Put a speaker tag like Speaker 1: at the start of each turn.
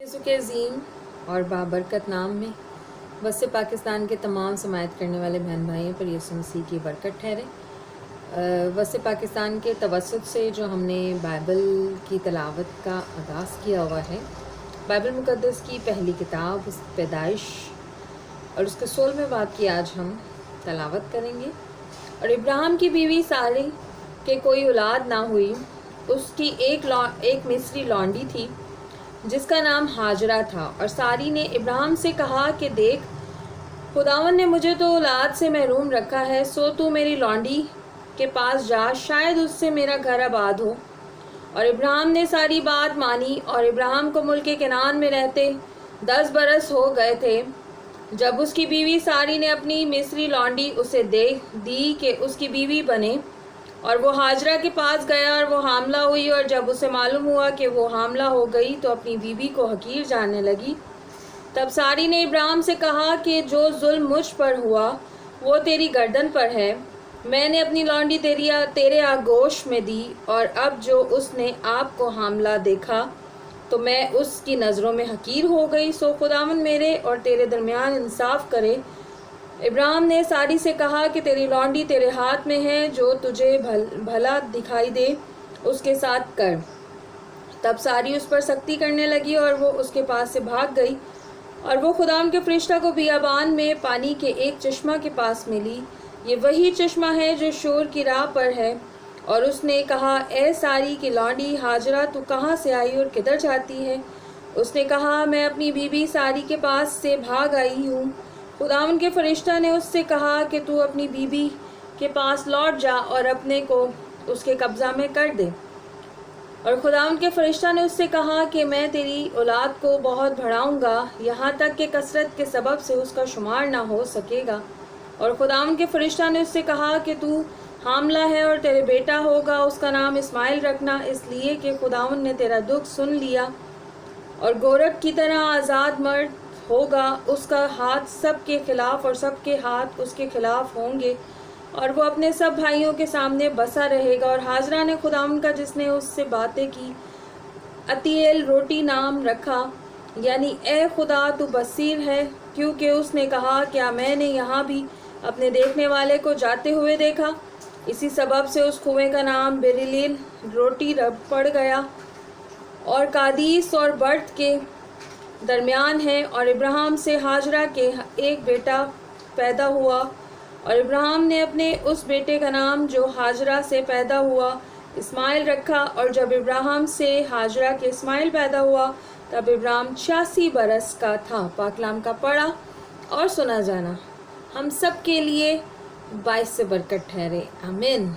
Speaker 1: के अजीम और बाबरकत नाम में वसे पाकिस्तान के तमाम समायत करने वाले बहन भाइयों पर यीशु मसीह की बरकत ठहरे। वसे पाकिस्तान के तवसत से जो हमने बाइबल की तलावत का आगाज़ किया हुआ है, बाइबल मुक़द्दस की पहली किताब पैदाइश और उसके 16वें बाब की आज हम तलावत करेंगे। और इब्राहिम की बीवी सारी के कोई औलाद ना हुई, उसकी एक मिस्री लौंडी थी जिसका नाम हाजरा था। और सारी ने इब्राहिम से कहा कि देख, खुदावन ने मुझे तो औलाद से महरूम रखा है, सो तू मेरी लौंडी के पास जा, शायद उससे मेरा घर आबाद हो। और इब्राहिम ने सारी बात मानी। और इब्राहिम को मुल्क केनान में रहते 10 बरस हो गए थे जब उसकी बीवी सारी ने अपनी मिस्री लौंडी उसे दे दी कि उसकी बीवी बने। और वो हाजरा के पास गया और वो हामला हुई, और जब उसे मालूम हुआ कि वो हामला हो गई तो अपनी बीवी को हकीर जानने लगी। तब सारी ने इब्राहिम से कहा कि जो जुल्म मुझ पर हुआ वो तेरी गर्दन पर है। मैंने अपनी लौंडी तेरे आगोश में दी, और अब जो उसने आपको हामला देखा तो मैं उसकी नज़रों में हकीर हो गई। सो खुदावन मेरे और तेरे दरमियान इंसाफ करे। इब्राहिम ने सारी से कहा कि तेरी लौंडी तेरे हाथ में है, जो तुझे भला दिखाई दे उसके साथ कर। तब सारी उस पर सख्ती करने लगी और वो उसके पास से भाग गई। और वो खुदाम के फरिश्ता को बियाबान में पानी के एक चश्मा के पास मिली। ये वही चश्मा है जो शोर की राह पर है। और उसने कहा, ए सारी की लौंडी हाजरा, तू कहाँ से आई और किधर जाती है? उसने कहा, मैं अपनी बीबी सारी के पास से भाग आई हूँ। खुदावन के फरिश्ता ने उससे कहा कि तू अपनी बीबी के पास लौट जा और अपने को उसके कब्ज़ा में कर दे। और खुदावन के फरिश्ता ने उससे कहा कि मैं तेरी औलाद को बहुत बढ़ाऊंगा, यहाँ तक कि कसरत के सबब से उसका शुमार ना हो सकेगा। और खुदावन के फरिश्ता ने उससे कहा कि तू हामला है और तेरे बेटा होगा, उसका नाम इस्माइल रखना, इसलिए कि खुदावन ने तेरा दुख सुन लिया। और गोरख की तरह आज़ाद मर्द होगा, उसका हाथ सबके खिलाफ और सबके हाथ उसके खिलाफ होंगे, और वो अपने सब भाइयों के सामने बसा रहेगा। और हाजरा ने खुदावन का जिसने उससे बातें की अतीएल रोटी नाम रखा, यानी ए खुदा तू बसीर है, क्योंकि उसने कहा, क्या मैंने यहाँ भी अपने देखने वाले को जाते हुए देखा? इसी सबब से उस कुएं का नाम बेरिलील रोटी पड़ गया। और कादीस और बर्त के दरमियान है। और इब्राहिम से हाजरा के एक बेटा पैदा हुआ, और इब्राहिम ने अपने उस बेटे का नाम जो हाजरा से पैदा हुआ इस्माइल रखा। और जब इब्राहिम से हाजरा के इस्माइल पैदा हुआ तब इब्राहिम 86 बरस का था। पाकलाम का पढ़ा और सुना जाना हम सब के लिए बाइस से बरकत ठहरे। आमीन।